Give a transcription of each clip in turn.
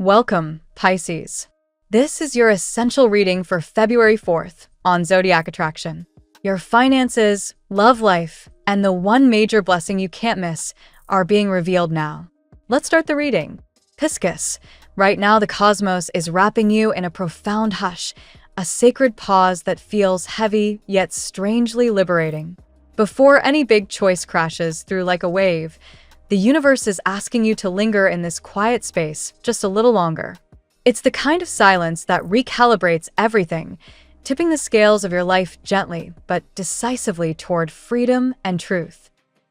Welcome, Pisces. This is your essential reading for February 4th on Zodiac Attraction. Your finances, love life, and the one major blessing you can't miss are being revealed now. Let's start the reading. Pisces. Right now, the cosmos is wrapping you in a profound hush, a sacred pause that feels heavy yet strangely liberating. Before any big choice crashes through like a wave, the universe is asking you to linger in this quiet space just a little longer. It's the kind of silence that recalibrates everything, tipping the scales of your life gently but decisively toward freedom and truth.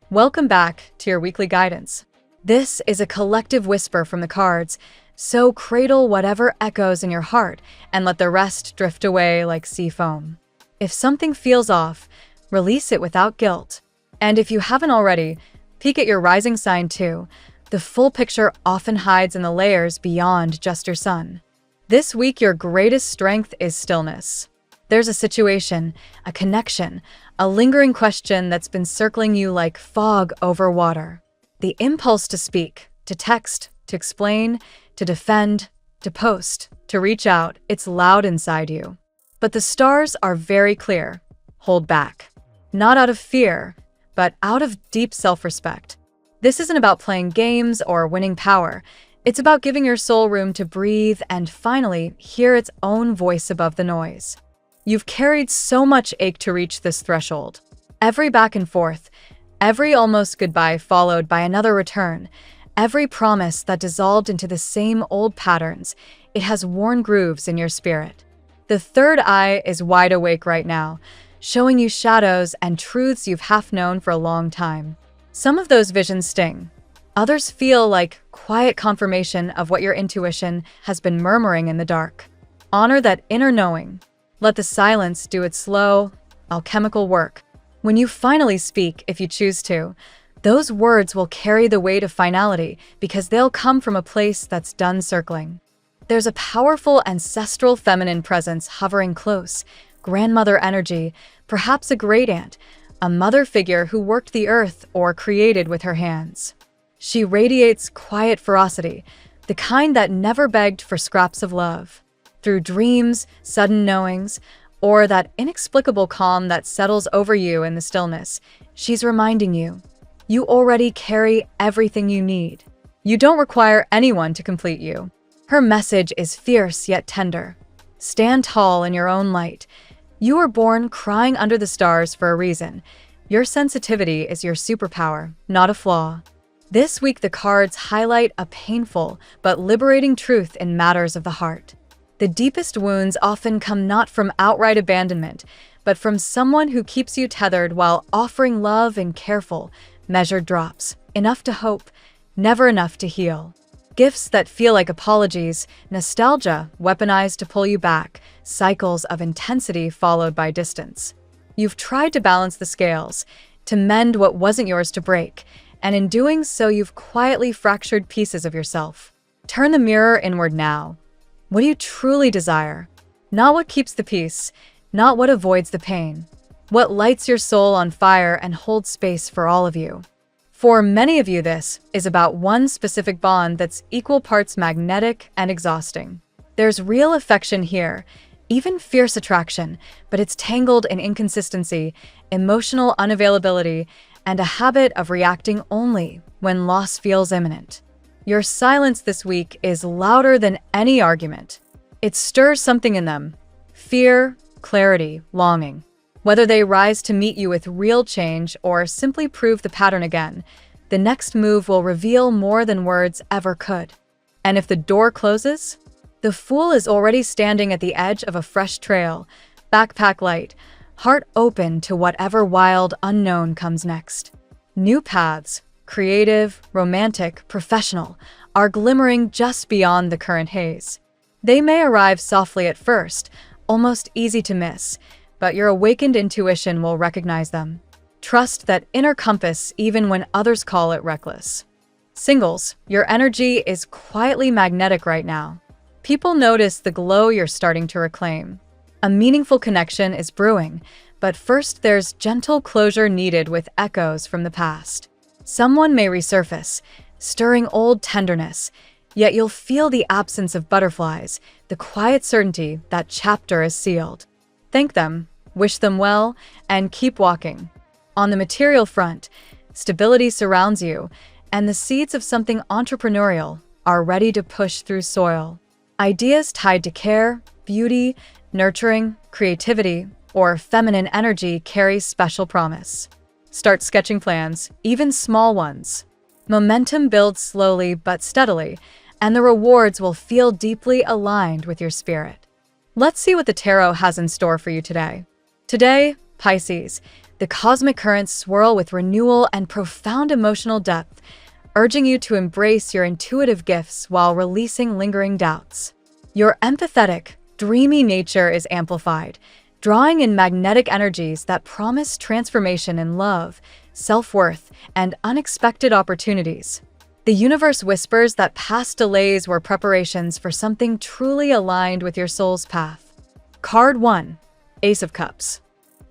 Welcome back to your weekly guidance. This is a collective whisper from the cards, so cradle whatever echoes in your heart and let the rest drift away like sea foam. If something feels off, release it without guilt. And if you haven't already, peek at your rising sign too. The full picture often hides in the layers beyond just your sun. This week, your greatest strength is stillness. There's a situation, a connection, a lingering question that's been circling you like fog over water. The impulse to speak, to text, to explain, to defend, to post, to reach out, it's loud inside you. But the stars are very clear. Hold back. Not out of fear, but out of deep self-respect. This isn't about playing games or winning power. It's about giving your soul room to breathe and finally hear its own voice above the noise. You've carried so much ache to reach this threshold. Every back and forth, every almost goodbye followed by another return, every promise that dissolved into the same old patterns, it has worn grooves in your spirit. The third eye is wide awake right now, showing you shadows and truths you've half known for a long time. Some of those visions sting. Others feel like quiet confirmation of what your intuition has been murmuring in the dark. Honor that inner knowing. Let the silence do its slow, alchemical work. When you finally speak, if you choose to, those words will carry the weight of finality because they'll come from a place that's done circling. There's a powerful ancestral feminine presence hovering close, grandmother energy, perhaps a great-aunt, a mother figure who worked the earth or created with her hands. She radiates quiet ferocity, the kind that never begged for scraps of love. Through dreams, sudden knowings, or that inexplicable calm that settles over you in the stillness, she's reminding you, you already carry everything you need. You don't require anyone to complete you. Her message is fierce yet tender. Stand tall in your own light. You were born crying under the stars for a reason. Your sensitivity is your superpower, not a flaw. This week, the cards highlight a painful but liberating truth in matters of the heart. The deepest wounds often come not from outright abandonment, but from someone who keeps you tethered while offering love in careful, measured drops. Enough to hope, never enough to heal. Gifts that feel like apologies, nostalgia weaponized to pull you back, cycles of intensity followed by distance. You've tried to balance the scales, to mend what wasn't yours to break, and in doing so you've quietly fractured pieces of yourself. Turn the mirror inward now. What do you truly desire? Not what keeps the peace, not what avoids the pain. What lights your soul on fire and holds space for all of you. For many of you, this is about one specific bond that's equal parts magnetic and exhausting. There's real affection here, even fierce attraction, but it's tangled in inconsistency, emotional unavailability, and a habit of reacting only when loss feels imminent. Your silence this week is louder than any argument. It stirs something in them: fear, clarity, longing. Whether they rise to meet you with real change or simply prove the pattern again, the next move will reveal more than words ever could. And if the door closes, the fool is already standing at the edge of a fresh trail, backpack light, heart open to whatever wild unknown comes next. New paths, creative, romantic, professional, are glimmering just beyond the current haze. They may arrive softly at first, almost easy to miss, but your awakened intuition will recognize them. Trust that inner compass even when others call it reckless. Singles, your energy is quietly magnetic right now. People notice the glow you're starting to reclaim. A meaningful connection is brewing, but first there's gentle closure needed with echoes from the past. Someone may resurface, stirring old tenderness, Yet you'll feel the absence of butterflies, the quiet certainty that chapter is sealed. Thank them, wish them well, and keep walking. On the material front, stability surrounds you, and the seeds of something entrepreneurial are ready to push through soil. Ideas tied to care, beauty, nurturing, creativity, or feminine energy carry special promise. Start sketching plans, even small ones. Momentum builds slowly but steadily, and the rewards will feel deeply aligned with your spirit. Let's see what the tarot has in store for you today. Today, Pisces, the cosmic currents swirl with renewal and profound emotional depth, urging you to embrace your intuitive gifts while releasing lingering doubts. Your empathetic, dreamy nature is amplified, drawing in magnetic energies that promise transformation in love, self-worth, and unexpected opportunities. The universe whispers that past delays were preparations for something truly aligned with your soul's path. Card 1. Ace of Cups.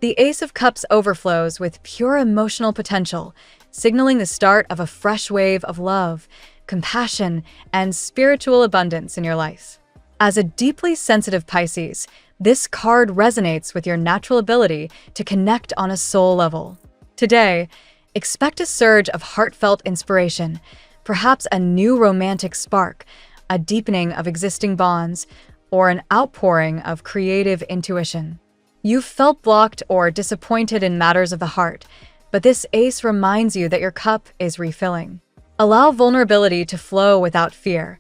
The Ace of Cups overflows with pure emotional potential, signaling the start of a fresh wave of love, compassion, and spiritual abundance in your life. As a deeply sensitive Pisces, this card resonates with your natural ability to connect on a soul level. Today, expect a surge of heartfelt inspiration, perhaps a new romantic spark, a deepening of existing bonds, or an outpouring of creative intuition. You've felt blocked or disappointed in matters of the heart, but this ace reminds you that your cup is refilling. Allow vulnerability to flow without fear.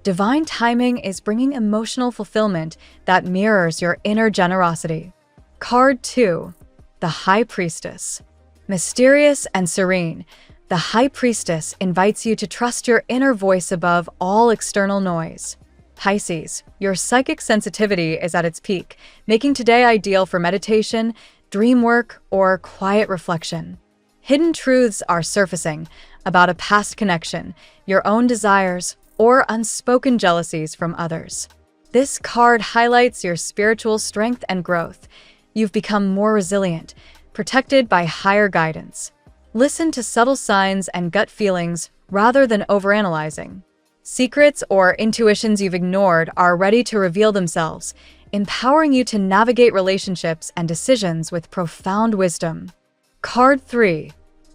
Divine timing is bringing emotional fulfillment that mirrors your inner generosity. Card 2. The High Priestess. Mysterious and serene, the High Priestess invites you to trust your inner voice above all external noise. Pisces, your psychic sensitivity is at its peak, making today ideal for meditation, dream work, or quiet reflection. Hidden truths are surfacing about a past connection, your own desires, or unspoken jealousies from others. This card highlights your spiritual strength and growth. You've become more resilient, protected by higher guidance. Listen to subtle signs and gut feelings rather than overanalyzing. Secrets or intuitions you've ignored are ready to reveal themselves, empowering you to navigate relationships and decisions with profound wisdom. Card 3.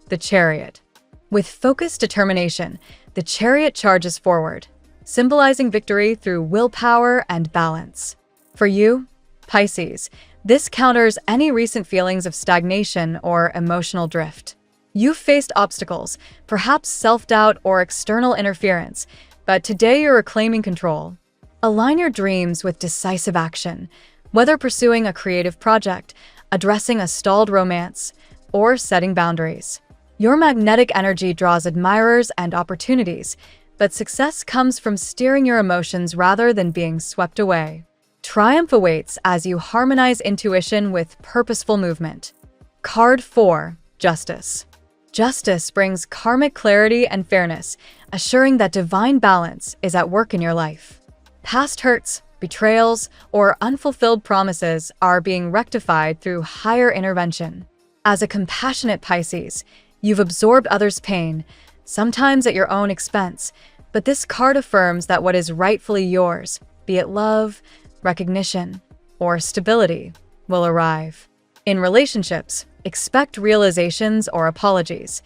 The Chariot. With focused determination, the Chariot charges forward, symbolizing victory through willpower and balance. For you, Pisces, this counters any recent feelings of stagnation or emotional drift. You've faced obstacles, perhaps self-doubt or external interference, but today you're reclaiming control. Align your dreams with decisive action, whether pursuing a creative project, addressing a stalled romance, or setting boundaries. Your magnetic energy draws admirers and opportunities, but success comes from steering your emotions rather than being swept away. Triumph awaits as you harmonize intuition with purposeful movement. Card 4. Justice. Justice brings karmic clarity and fairness, assuring that divine balance is at work in your life. Past hurts, betrayals, or unfulfilled promises are being rectified through higher intervention. As a compassionate Pisces, you've absorbed others' pain, sometimes at your own expense, but this card affirms that what is rightfully yours, be it love, recognition, or stability, will arrive. In relationships, expect realizations or apologies.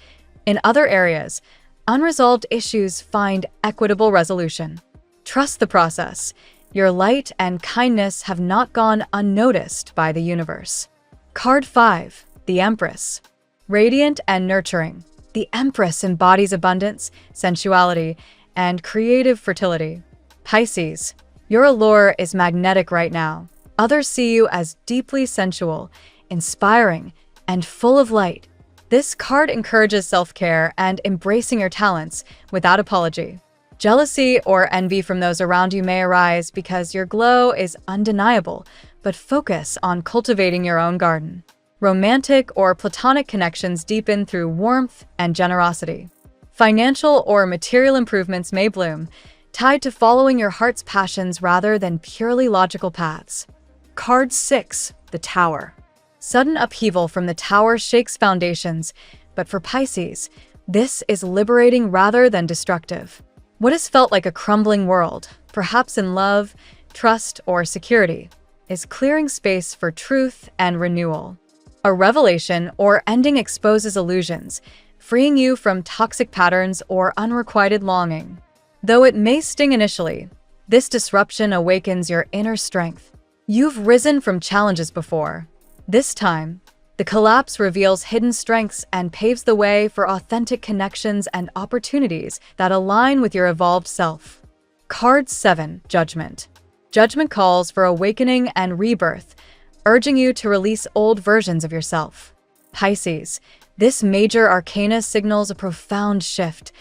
In other areas, unresolved issues find equitable resolution. Trust the process. Your light and kindness have not gone unnoticed by the universe. Card 5. The Empress. Radiant and nurturing, the Empress embodies abundance, sensuality, and creative fertility. Pisces, your allure is magnetic right now. Others see you as deeply sensual, inspiring, and full of light. This card encourages self-care and embracing your talents without apology. Jealousy or envy from those around you may arise because your glow is undeniable, but focus on cultivating your own garden. Romantic or platonic connections deepen through warmth and generosity. Financial or material improvements may bloom, tied to following your heart's passions rather than purely logical paths. Card 6. The Tower. Sudden upheaval from the Tower shakes foundations, but for Pisces, this is liberating rather than destructive. What has felt like a crumbling world, perhaps in love, trust, or security, is clearing space for truth and renewal. A revelation or ending exposes illusions, freeing you from toxic patterns or unrequited longing. Though it may sting initially, this disruption awakens your inner strength. You've risen from challenges before. This time, the collapse reveals hidden strengths and paves the way for authentic connections and opportunities that align with your evolved self. Card 7, Judgment. Judgment calls for awakening and rebirth, urging you to release old versions of yourself. Pisces, this major arcana signals a profound shift,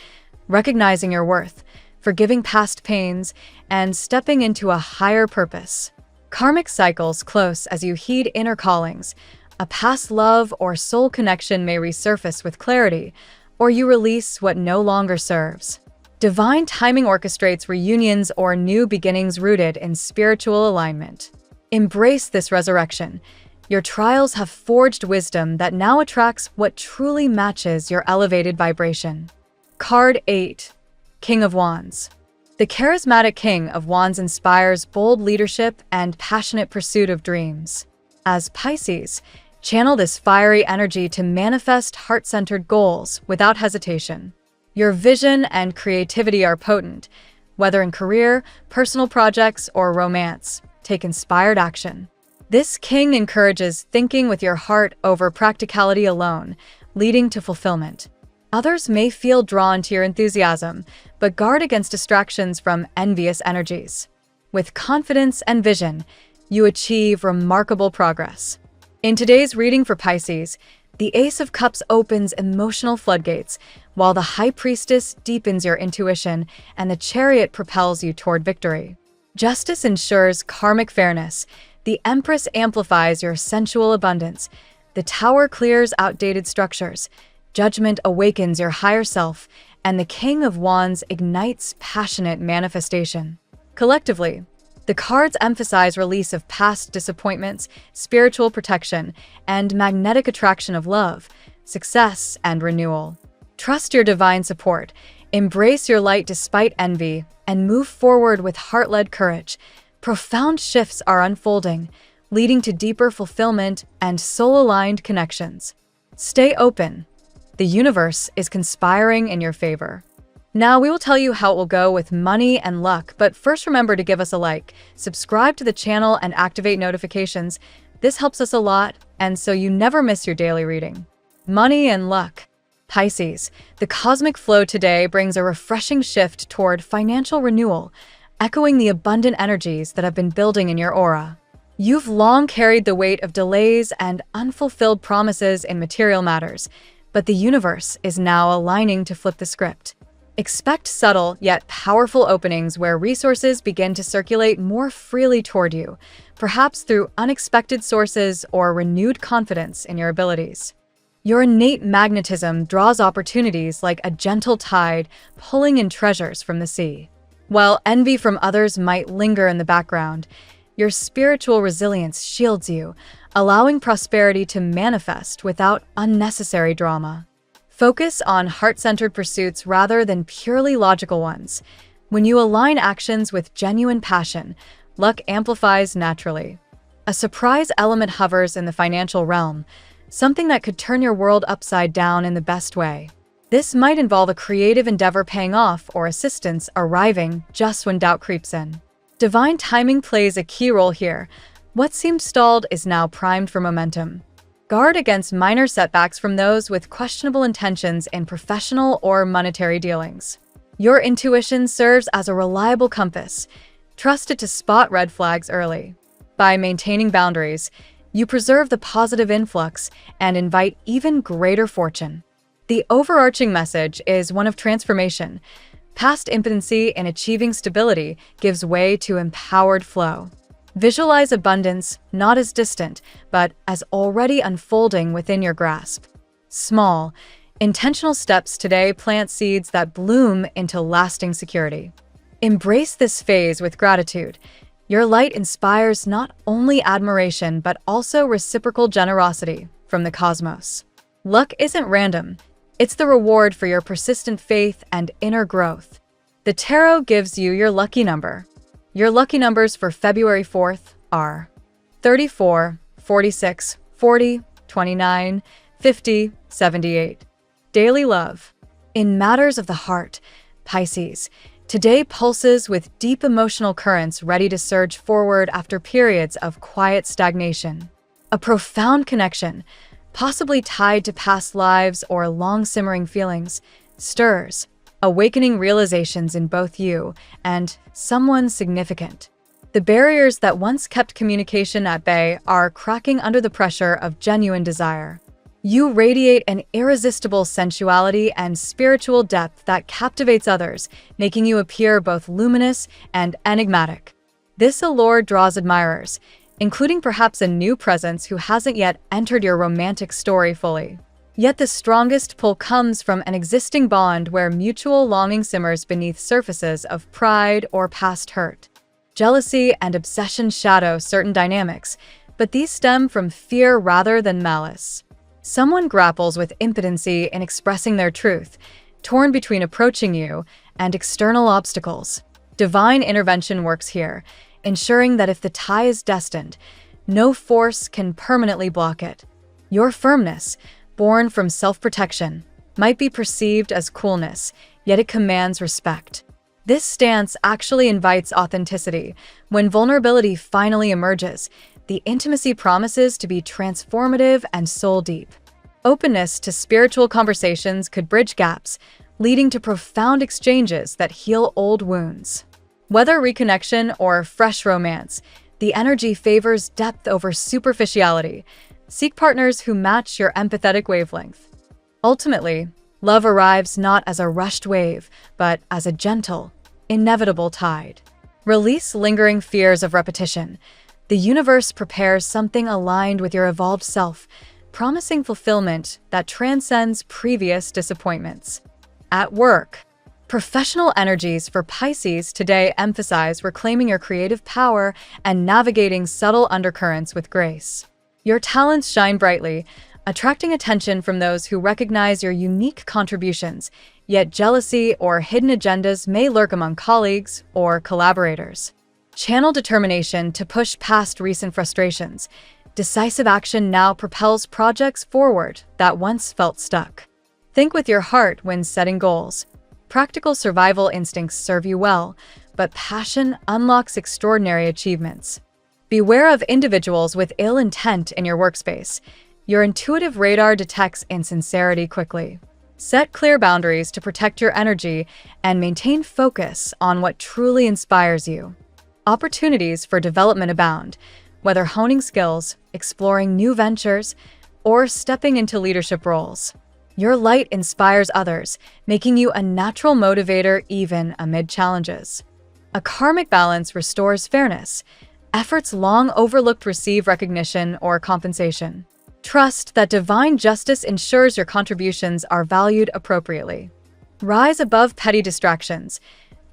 recognizing your worth, forgiving past pains, and stepping into a higher purpose. Karmic cycles close as you heed inner callings. A past love or soul connection may resurface with clarity, or you release what no longer serves. Divine timing orchestrates reunions or new beginnings rooted in spiritual alignment. Embrace this resurrection. Your trials have forged wisdom that now attracts what truly matches your elevated vibration. Card 8, King of Wands. The charismatic King of Wands inspires bold leadership and passionate pursuit of dreams. As Pisces, channel this fiery energy to manifest heart-centered goals without hesitation. Your vision and creativity are potent, whether in career, personal projects, or romance. Take inspired action. This king encourages thinking with your heart over practicality alone, leading to fulfillment. Others may feel drawn to your enthusiasm, but guard against distractions from envious energies. With confidence and vision, you achieve remarkable progress. In today's reading for Pisces, the Ace of Cups opens emotional floodgates, while the High Priestess deepens your intuition and the Chariot propels you toward victory. Justice ensures karmic fairness. The Empress amplifies your sensual abundance. The Tower clears outdated structures. Judgment awakens your higher self, and the King of Wands ignites passionate manifestation. Collectively, the cards emphasize release of past disappointments, spiritual protection, and magnetic attraction of love, success, and renewal. Trust your divine support, embrace your light despite envy, and move forward with heart-led courage. Profound shifts are unfolding, leading to deeper fulfillment and soul-aligned connections. Stay open. The universe is conspiring in your favor. Now we will tell you how it will go with money and luck, but first remember to give us a like, subscribe to the channel, and activate notifications. This helps us a lot, and so you never miss your daily reading. Money and luck. Pisces, the cosmic flow today brings a refreshing shift toward financial renewal, echoing the abundant energies that have been building in your aura. You've long carried the weight of delays and unfulfilled promises in material matters, but the universe is now aligning to flip the script. Expect subtle yet powerful openings where resources begin to circulate more freely toward you, perhaps through unexpected sources or renewed confidence in your abilities. Your innate magnetism draws opportunities like a gentle tide pulling in treasures from the sea. While envy from others might linger in the background, your spiritual resilience shields you, allowing prosperity to manifest without unnecessary drama. Focus on heart-centered pursuits rather than purely logical ones. When you align actions with genuine passion, luck amplifies naturally. A surprise element hovers in the financial realm, something that could turn your world upside down in the best way. This might involve a creative endeavor paying off or assistance arriving just when doubt creeps in. Divine timing plays a key role here. What seemed stalled is now primed for momentum. Guard against minor setbacks from those with questionable intentions in professional or monetary dealings. Your intuition serves as a reliable compass. Trust it to spot red flags early. By maintaining boundaries, you preserve the positive influx and invite even greater fortune. The overarching message is one of transformation. Past impotency in achieving stability gives way to empowered flow. Visualize abundance not as distant, but as already unfolding within your grasp. Small, intentional steps today plant seeds that bloom into lasting security. Embrace this phase with gratitude. Your light inspires not only admiration, but also reciprocal generosity from the cosmos. Luck isn't random. It's the reward for your persistent faith and inner growth. The tarot gives you your lucky number. Your lucky numbers for February 4th are 34, 46, 40, 29, 50, 78. Daily love. In matters of the heart, Pisces, today pulses with deep emotional currents ready to surge forward after periods of quiet stagnation. A profound connection, possibly tied to past lives or long-simmering feelings, stirs, awakening realizations in both you and someone significant. The barriers that once kept communication at bay are cracking under the pressure of genuine desire. You radiate an irresistible sensuality and spiritual depth that captivates others, making you appear both luminous and enigmatic. This allure draws admirers, including perhaps a new presence who hasn't yet entered your romantic story fully. Yet the strongest pull comes from an existing bond where mutual longing simmers beneath surfaces of pride or past hurt. Jealousy and obsession shadow certain dynamics, but these stem from fear rather than malice. Someone grapples with impotency in expressing their truth, torn between approaching you and external obstacles. Divine intervention works here, ensuring that if the tie is destined, no force can permanently block it. Your firmness, born from self-protection, might be perceived as coolness, yet it commands respect. This stance actually invites authenticity. When vulnerability finally emerges, the intimacy promises to be transformative and soul-deep. Openness to spiritual conversations could bridge gaps, leading to profound exchanges that heal old wounds. Whether reconnection or fresh romance, the energy favors depth over superficiality. Seek partners who match your empathetic wavelength. Ultimately, love arrives not as a rushed wave, but as a gentle, inevitable tide. Release lingering fears of repetition. The universe prepares something aligned with your evolved self, promising fulfillment that transcends previous disappointments. At work, professional energies for Pisces today emphasize reclaiming your creative power and navigating subtle undercurrents with grace. Your talents shine brightly, attracting attention from those who recognize your unique contributions, yet jealousy or hidden agendas may lurk among colleagues or collaborators. Channel determination to push past recent frustrations. Decisive action now propels projects forward that once felt stuck. Think with your heart when setting goals. Practical survival instincts serve you well, but passion unlocks extraordinary achievements. Beware of individuals with ill intent in your workspace. Your intuitive radar detects insincerity quickly. Set clear boundaries to protect your energy and maintain focus on what truly inspires you. Opportunities for development abound, whether honing skills, exploring new ventures, or stepping into leadership roles. Your light inspires others, making you a natural motivator even amid challenges. A karmic balance restores fairness. Efforts long overlooked receive recognition or compensation. Trust that divine justice ensures your contributions are valued appropriately. Rise above petty distractions.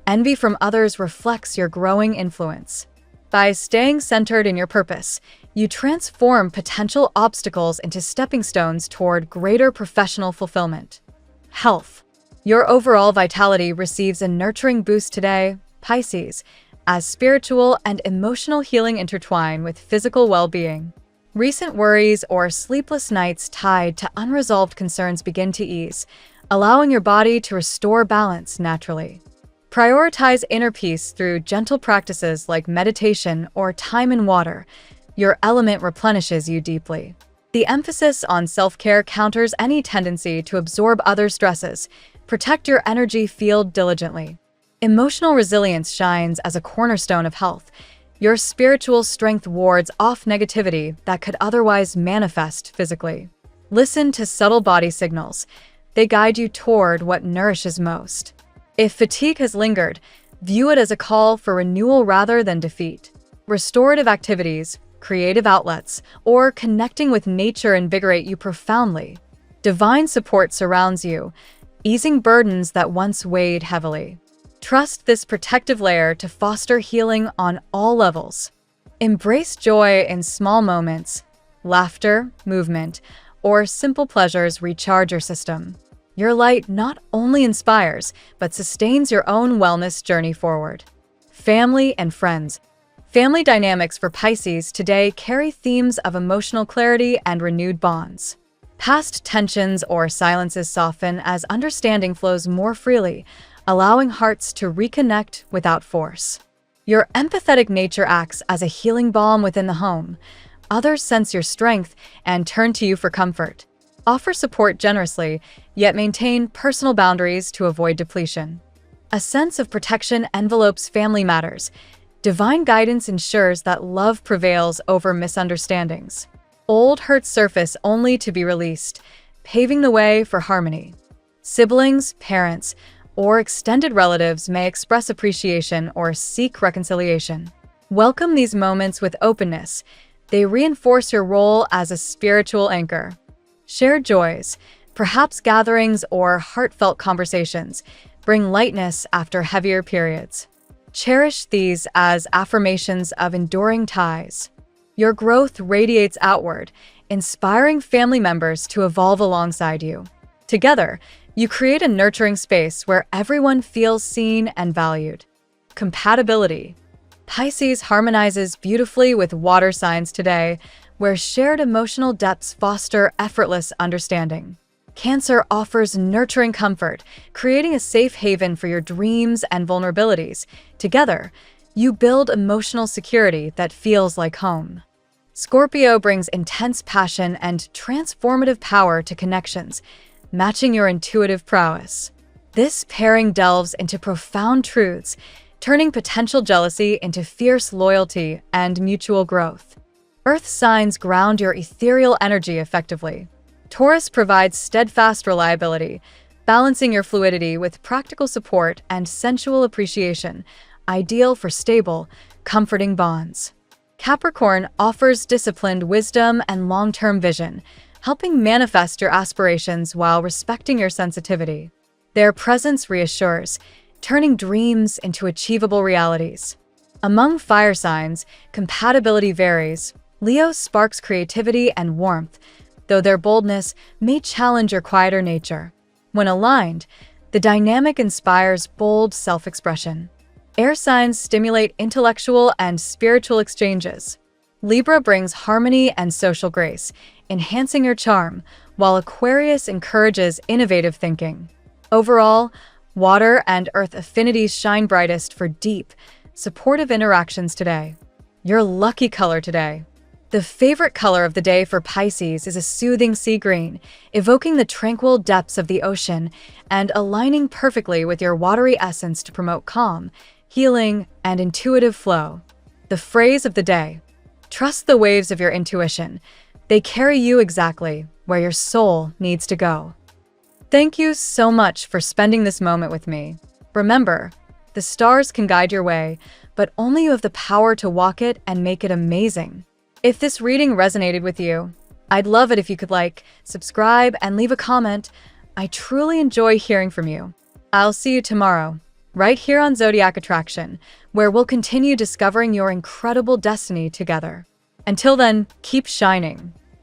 Envy from others reflects your growing influence. By staying centered in your purpose, you transform potential obstacles into stepping stones toward greater professional fulfillment. Health. Your overall vitality receives a nurturing boost today, Pisces, as spiritual and emotional healing intertwine with physical well-being. Recent worries or sleepless nights tied to unresolved concerns begin to ease, allowing your body to restore balance naturally. Prioritize inner peace through gentle practices like meditation or time in water. Your element replenishes you deeply. The emphasis on self-care counters any tendency to absorb other stresses. Protect your energy field diligently. Emotional resilience shines as a cornerstone of health. Your spiritual strength wards off negativity that could otherwise manifest physically. Listen to subtle body signals. They guide you toward what nourishes most. If fatigue has lingered, view it as a call for renewal rather than defeat. Restorative activities, creative outlets, or connecting with nature invigorate you profoundly. Divine support surrounds you, easing burdens that once weighed heavily. Trust this protective layer to foster healing on all levels. Embrace joy in small moments. Laughter, movement, or simple pleasures recharge your system. Your light not only inspires, but sustains your own wellness journey forward. Family and friends. Family dynamics for Pisces today carry themes of emotional clarity and renewed bonds. Past tensions or silences soften as understanding flows more freely, allowing hearts to reconnect without force. Your empathetic nature acts as a healing balm within the home. Others sense your strength and turn to you for comfort. Offer support generously, yet maintain personal boundaries to avoid depletion. A sense of protection envelopes family matters. Divine guidance ensures that love prevails over misunderstandings. Old hurts surface only to be released, paving the way for harmony. Siblings, parents, or extended relatives may express appreciation or seek reconciliation. Welcome these moments with openness. They reinforce your role as a spiritual anchor. Shared joys, perhaps gatherings or heartfelt conversations, bring lightness after heavier periods. Cherish these as affirmations of enduring ties. Your growth radiates outward, inspiring family members to evolve alongside you. Together, you create a nurturing space where everyone feels seen and valued. Compatibility. Pisces harmonizes beautifully with water signs today, where shared emotional depths foster effortless understanding. Cancer offers nurturing comfort, creating a safe haven for your dreams and vulnerabilities. Together, you build emotional security that feels like home. Scorpio brings intense passion and transformative power to connections, matching your intuitive prowess. This pairing delves into profound truths, turning potential jealousy into fierce loyalty and mutual growth. Earth signs ground your ethereal energy effectively. Taurus provides steadfast reliability, balancing your fluidity with practical support and sensual appreciation, ideal for stable, comforting bonds. Capricorn offers disciplined wisdom and long-term vision, helping manifest your aspirations while respecting your sensitivity. Their presence reassures, turning dreams into achievable realities. Among fire signs, compatibility varies. Leo sparks creativity and warmth, though their boldness may challenge your quieter nature. When aligned, the dynamic inspires bold self-expression. Air signs stimulate intellectual and spiritual exchanges. Libra brings harmony and social grace, enhancing your charm, while Aquarius encourages innovative thinking. Overall, water and earth affinities shine brightest for deep, supportive interactions today. Your lucky color today. The favorite color of the day for Pisces is a soothing sea green, evoking the tranquil depths of the ocean and aligning perfectly with your watery essence to promote calm, healing, and intuitive flow. The phrase of the day: trust the waves of your intuition. They carry you exactly where your soul needs to go. Thank you so much for spending this moment with me. Remember, the stars can guide your way, but only you have the power to walk it and make it amazing. If this reading resonated with you, I'd love it if you could like, subscribe, and leave a comment. I truly enjoy hearing from you. I'll see you tomorrow, right here on Zodiac Attraction, where we'll continue discovering your incredible destiny together. Until then, keep shining.